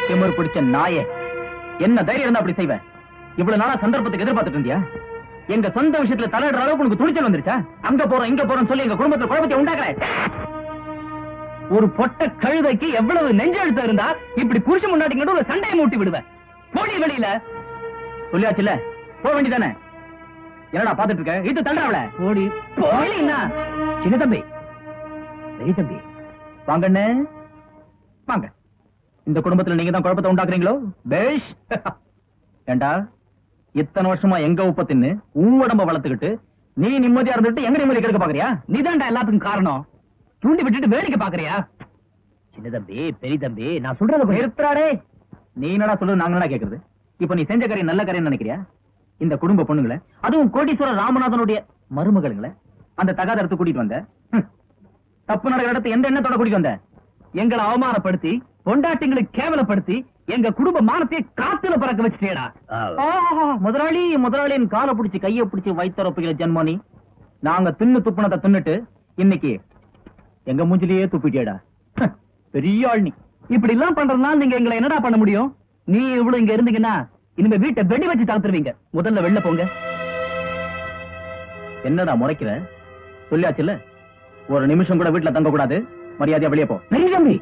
திமிர் பிடிச்ச நாயே, என்ன தைரியம் இருந்தா அப்படி செய்வேன்? இவ்வளவு நாளா சந்தர்ப்பத்துக்கு எதிர்பார்த்துட்டு இருந்தியா? எங்க சொந்த விஷயத்துல தலையிடுற அளவுக்கு உனக்கு துணிச்சல் வந்துருச்சா? அங்க போறோம் இங்க போறோம் சொல்லி எங்க குடும்பத்துல குழப்பத்தை உண்டாக்குற. ஒரு பொட்ட கழுதைக்கு எவ்வளவு நெஞ்செழுத்த இருந்தா இப்படி புருஷ முன்னாடி ஒரு சண்டையை மூட்டி விடுவேன். போடி வெளியில. சொல்லியாச்சுல, போக வேண்டியதானே? என்னடா பாத்துட்டு இருக்க? இது தள்ளுறாவல. போடி போலினா. சின்ன தம்பி, பெரிய தம்பி, வாங்கண்ணே வாங்க. இந்த குடும்பத்துல நீங்க தான் குழப்பத்தை உண்டாக்குறீங்களோ? பேஷ். ஏண்டா, இத்தனை வருஷமா எங்க உப்ப தின்னு உன் உடம்ப வளர்த்துக்கிட்டு நீ நிம்மதியா இருந்துட்டு எங்க நிம்மதி கெடுக்க பாக்குறியா? நீதான்டா எல்லாத்துக்கும் காரணம். தூண்டி விட்டுட்டு வேடிக்கை பாக்குறியா? சின்ன தம்பி, பெரிய தம்பி, நான் சொல்றத நிறுத்துறாடே. நீ என்னடா சொல்றது, நாங்க என்ன கேக்குறது? இப்ப நீ செஞ்ச காரியம் நல்ல காரியம் நினைக்கிறியா? இந்த குடும்ப பொண்ணுங்களை, அதுவும் கோடீஸ்வர ராமநாதனுடைய மருமகளுங்களை அந்த தகாதரத்து கூட்டிட்டு வந்த. தப்பு நடக்கிற இடத்து எந்த எண்ணத்தோட கூட்டிட்டு வந்த? எங்களை அவமானப்படுத்தி, பொண்டாட்டிங்களுக்கு கேவலப்படுத்தி, எங்க குடும்ப மானத்தை காத்துல பறக்க வச்சுட்டேடா. முதலாளி முதலாளியின் காலை பிடிச்சி கையை பிடிச்சி வைத்தரப்புகிற ஜன்மோனி. நாங்க தின்னு துப்புனத்தை தின்னுட்டு இன்னைக்கு எங்க மூஞ்சிலேயே துப்பிட்டேடா. பெரிய ஆள் நீ. இப்படி எல்லாம் பண்றதுனால நீங்க எங்களை என்னடா பண்ண முடியும்? நீ இவ்வளவு இங்க இருந்தீங்கன்னா இனிமே வீட்டை வெடி வச்சு தாத்துருவீங்க. முதல்ல வெளில போங்க. என்னடா முறைக்கிற? சொல்லியாச்சுல்ல, ஒரு நிமிஷம் கூட வீட்டுல தங்க கூடாது. மரியாதையா வெளியே போ. தம்பி,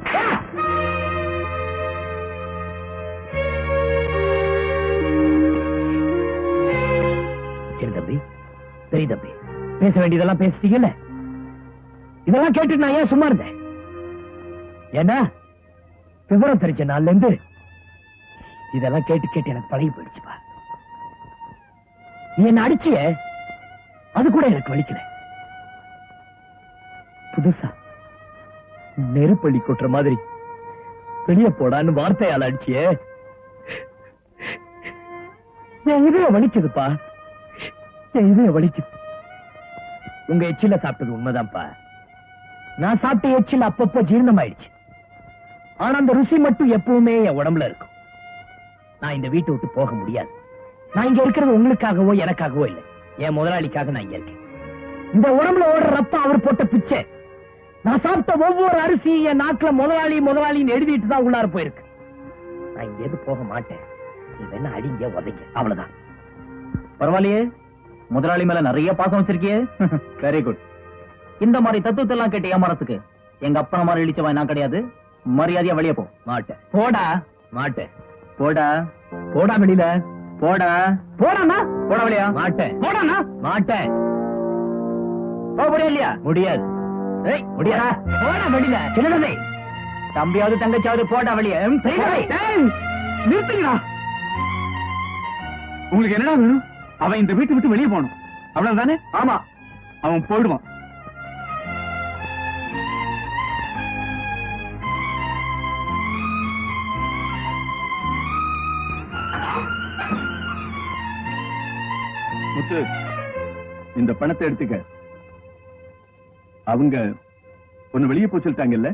சரி தம்பி, பெரிய தம்பி, பேச வேண்டியதெல்லாம் பேசிட்டீங்கல்ல. இதெல்லாம் கேட்டு நான் ஏன் சும்மா இருந்தேன்? ஏன்னா விவரம் தெரிஞ்ச நாள்ல இருந்து இதெல்லாம் கேட்டு கேட்டு எனக்கு பழகி போயிடுச்சுப்பா. நீ என்ன அடிச்சிய, அது கூட எனக்கு வலிக்கல. புதுசா நெருப்பள்ளி கொட்டுற மாதிரி வெளியே போடான்னு வார்த்தையால அடிச்சியே, என் இதய வலிக்குதுப்பா. என் இதய வலிக்குது. உங்க எச்சில சாப்பிட்டது உண்மைதான்ப்பா. நான் சாப்பிட்ட எச்சில் அப்பப்போ ஜீரணம் ஆயிடுச்சு. ஆனா அந்த ருசி மட்டும் எப்பவுமே என் உடம்புல இருக்கும். நான் இந்த வீட்டை விட்டு போக முடியாது. நான் இங்க இருக்கிறது உங்களுக்காகவோ எனக்காகவோ இல்லை, என் முதலாளிக்காக நான் இங்க இருக்கேன். இந்த உடம்புல ஓடுற ரத்தம் அவர் போட்ட பிச்சை. நான் சாப்பிட்ட ஒவ்வொரு அரிசி என் நாட்டுல முதலாளி முதலாளின்னு எழுதிட்டு தான் உள்ளார போயிருக்கு. நான் இங்க எது போக மாட்டேன். நீ வேணா அடிங்க உதைங்க, அவ்வளவுதான். பரவாயில்லையே, முதலாளி மேல நிறைய பாசம் வச்சிருக்கியே. Very good. இந்த மாதிரி தத்துவத்தை எல்லாம் கேட்டு ஏமாறத்துக்கு எங்க அப்பன மாதிரி இழிச்சவன் நான் கிடையாது. மரியாதையா வெளியே போ. மாட்டேன். போடா. மாட்டேன். போடா. போடா வெளியில. போடா. போடாண்ணா. போடா வெளியா. மாட்டேன். போடாண்ணா. மாட்டேன். போக முடியாது இல்லையா? முடியாது. முடியாதா? போடா வெளியில. சின்னதம்பி, தம்பியாவது தங்கச்சியாவது போடா வெளியே. நிறுத்துங்களா? உங்களுக்கு என்னடா வேணும்? அவன் இந்த வீட்டை விட்டு வெளியே போகணும், அவ்வளவுதானே? ஆமா, அவன் போயிடுவான். முத்து, இந்த பணத்தை எடுத்துக்க. அவங்க ஒன்னு வெளியே போய் சொல்லிட்டாங்கல்ல,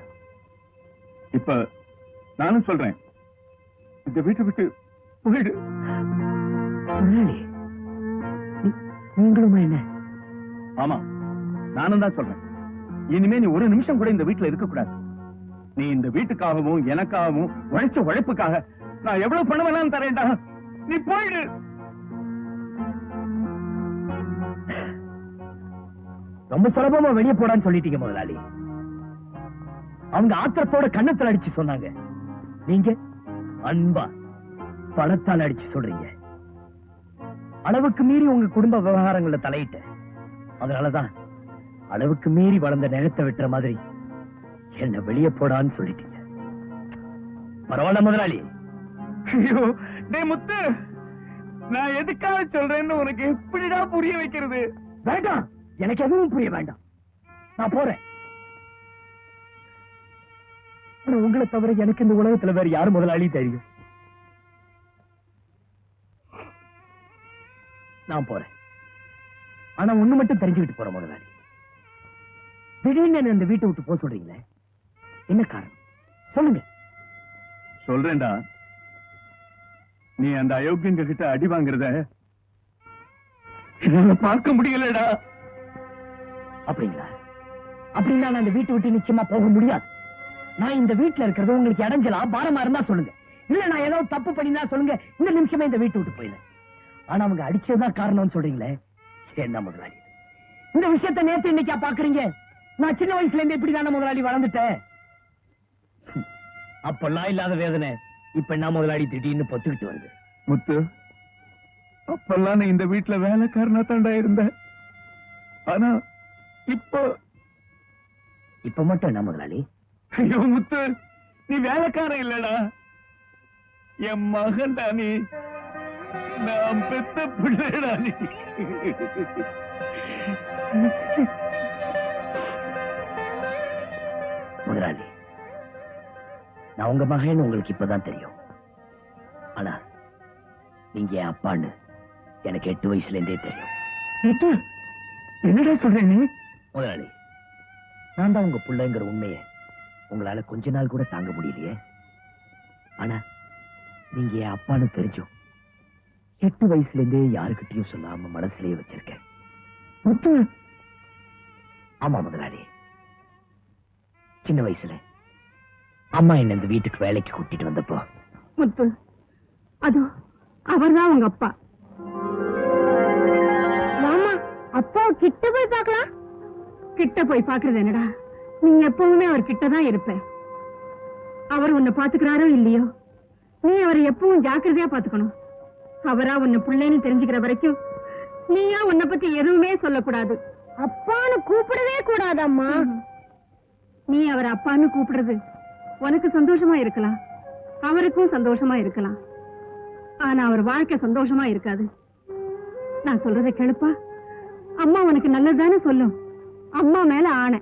இப்ப நானும் சொல்றேன், இந்த வீட்டை விட்டு போயிடு. நீங்களும் என்ன? ஆமா, நானும் தான் சொல்றேன். இனிமே நீ ஒரு நிமிஷம் கூட இந்த வீட்டுல இருக்க கூடாது. நீ இந்த வீட்டுக்காகவும் எனக்காகவும் உழைச்ச உழைப்புக்காக நான் எவ்வளவு பணம் வேணாலும் தரேன்டா. நீ போயிடு. ரொம்ப சுலபமா வெளியே போடான்னு சொல்லிட்டீங்க முதலாளி. அவங்க ஆத்திரத்தோட கண்ணத்தில் அடிச்சு சொன்னாங்க. நீங்க அன்பா பணத்தால் அடிச்சு சொல்றீங்க. அளவுக்கு மீறி உங்க குடும்ப விவகாரங்கள தலையிட்ட. அதனாலதான் அளவுக்கு மீறி வளர்ந்த நிலத்தை வெட்டுற மாதிரி என்ன வெளியே போடான்னு சொல்லிட்டீங்க. பரவாயில்ல முதலாளி. ஐயோ டேய் முத்து, நான் எதுக்காக சொல்றேன்னு உனக்கு எப்படிடா புரிய வைக்கிறது? வேண்டாம், எனக்கு எதுவும் புரிய வேண்டாம். நான் போறேன். உங்களை தவிர எனக்கு இந்த உலகத்துல வேற யாரு முதலாளி தெரியும்? நான் போறேன். ஆனா ஒண்ணு மட்டும் தெரிஞ்சுக்கிட்டு போறேன் முதலாளி. திடீர்னு அந்த வீட்டை விட்டு போக சொல்றீங்களே, என்ன காரணம் சொல்லுங்க. சொல்றேன்டா, நீ அந்த அயோக்கியங்க கிட்ட அடி வாங்குறத என்னால பார்க்க முடியலடா. அப்படிங்களா? அப்படின்னா நான் அந்த வீட்டை விட்டு நிச்சயமா போக முடியாது. நான் இந்த வீட்டுல இருக்கிறது உங்களுக்கு இடைஞ்சலா பாரமா இருந்தா சொல்லுங்க. இல்ல நான் ஏதோ தப்பு பண்ணினா சொல்லுங்க, இந்த நிமிஷமே இந்த வீட்டு விட்டு போயில. ஆனா அவங்க அடிச்சதுதான் காரணம்னு சொல்றீங்களே, என்ன முதலாளி இந்த விஷயத்த நேத்து இன்னைக்கா பாக்குறீங்க? நான் சின்ன வயசுல இருந்து இப்படிதான முதலாளி வளர்ந்துட்டேன். அப்பெல்லாம் இல்லாத வேதனை இப்ப என்ன முதலாளி திடீர்னு பொத்துக்கிட்டு வருது. முத்து, அப்பெல்லாம் நான் இந்த வீட்டுல வேலைக்காரனா தாண்டா இருந்தேன். ஆனா இப்ப மட்டும் என்ன முதலாளி? ஐயோ முத்து, நீ வேலைக்காரன் இல்லடா, என் மகன்டா நீ. நான் பெத்த பிள்ளைடா நீ. முதலாளி, நான் உங்க மகன் உங்களுக்கு இப்பதான் தெரியும். ஆனா நீங்க என் அப்பான்னு எனக்கு 8 வயசுல இருந்தே தெரியும். என்னடா சொல்ற நீ? முதலாளி, நான் தான் உங்க பிள்ளைங்கிற உண்மையை உங்களால கொஞ்ச நாள் கூட தாங்க முடியலையே. ஆனா நீங்க என் அப்பான்னு தெரிஞ்சும் 8 வயசுல இருந்தே யாருக்கிட்டையும் சொல்லாம மனசுலயே வச்சிருக்கேன். ஆமா முதலாளி, சின்ன வயசுல அம்மா என்ன இந்த வீட்டுக்கு வேலைக்கு கூட்டிட்டு வந்தப்போ, முத்து, அதோ அவர்தான் உங்க அப்பா. மாமா, அப்பா கிட்ட போய் பார்க்கலாம். கிட்ட போய் பாக்குறது என்னடா, நீ எப்பவுமே அவர் கிட்டதான் இருப்ப. அவர் உன்னை பாத்துக்கிறாரோ இல்லையோ, நீ அவரை எப்பவும் ஜாக்கிரதையா பாத்துக்கணும். அவரா உன்னை பிள்ளைன்னு தெரிஞ்சுக்கிற வரைக்கும் நீயா உன்னை பத்தி எதுவுமே சொல்லக்கூடாது. அப்பான்னு கூப்பிடவே கூடாதம்மா. நீ அவரை அப்பான்னு கூப்பிடுறது உனக்கு சந்தோஷமா இருக்கலாம், அவருக்கும் சந்தோஷமா இருக்கலாம். ஆனா அவர் வாழ்க்கை சந்தோஷமா இருக்காது. நான் சொல்றதை கேளுப்பா. அம்மா உனக்கு நல்லதுதானே சொல்லும். அம்மா மேல ஆணை.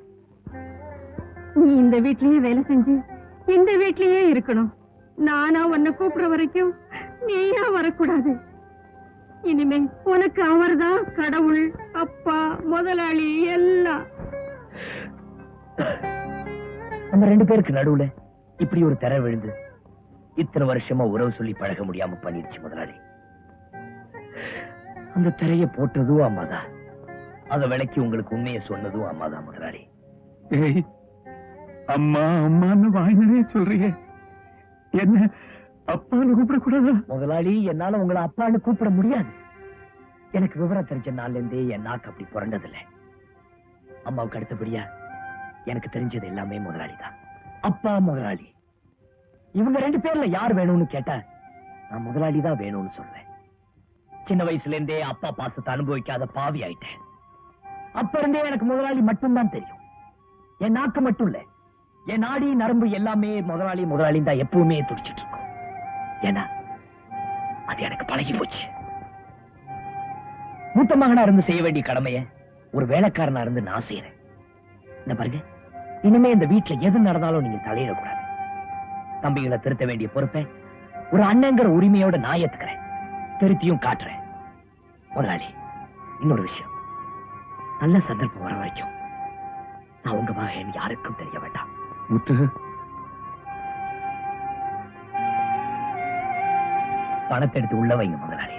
நீ இந்த வீட்லயே வேலை செஞ்சு இந்த வீட்லயே இருக்கணும். நானா உன்னை கூப்பிடுற வரைக்கும் நீயா வரக்கூடாது. இனிமே உனக்கு அவர்தான் கடவுள், அப்பா, முதலாளி எல்லாம். நம்ம 2 பேருக்கு நடுவுல இப்படி ஒரு திரை விழுந்து இத்தனை வருஷமா உறவு சொல்லி பழக முடியாம பண்ணிடுச்சு முதலாளி. அந்த திரைய போட்டதும் அம்மாதான், அத விலைக்கு உங்களுக்கு உண்மையை சொன்னதும் அம்மாதான் முதலாளி. ஏய், அம்மா அம்மான்னு வாய் நிறைய சொல்றீங்க, என்ன அப்பான்னு கூப்பிடக்கூடாதா? முதலாளி, என்னால உங்களை அப்பான்னு கூப்பிட முடியாது. எனக்கு விவரம் தெரிஞ்ச நாள்ல இருந்தே என் நாக்கு அப்படி புரண்டதில்லை. அம்மாவுக்கு அடுத்தபடியா எனக்கு தெரிஞ்சது எல்லாமே முதலாளி தான். அப்பா, முதலாளி, இவங்க 2 பேர்ல யார் வேணும்னு கேட்டா நான் முதலாளி தான் வேணும்னு சொல்றேன். சின்ன வயசுல இருந்தே அப்பா பாசத்தை அனுபவிக்காத பாவி ஆயிட்டேன். அப்ப இருந்தே எனக்கு முதலாளி மட்டும்தான் தெரியும். என் நாக்கு மட்டும் இல்ல, என் நாடி நரம்பு எல்லாமே முதலாளி முதலாளி தான் எப்பவுமே துடிச்சிட்டு இருக்கும். ஏன்னா அது எனக்கு பழகி போச்சு. மூத்த மகனா இருந்து செய்ய வேண்டிய கடமைய ஒரு வேலைக்காரனா இருந்து நான் செய்யறேன். என்ன பாருங்க, இனிமே இந்த வீட்டுல எது நடந்தாலும் நீங்க தலையிடக்கூடாது. தம்பிகளை திருத்த வேண்டிய பொறுப்பை ஒரு அண்ணங்கிற உரிமையோட நான் ஏத்துக்கிறேன், திருத்தியும் காட்டுறேன். முதலாளி, இன்னொரு விஷயம், நல்ல சந்தர்ப்பம் வர வரைக்கும் நான் உங்க மகன் யாருக்கும் தெரிய வேண்டாம். முத்து, பணத்தை எடுத்து உள்ள வைங்க முதலாளி.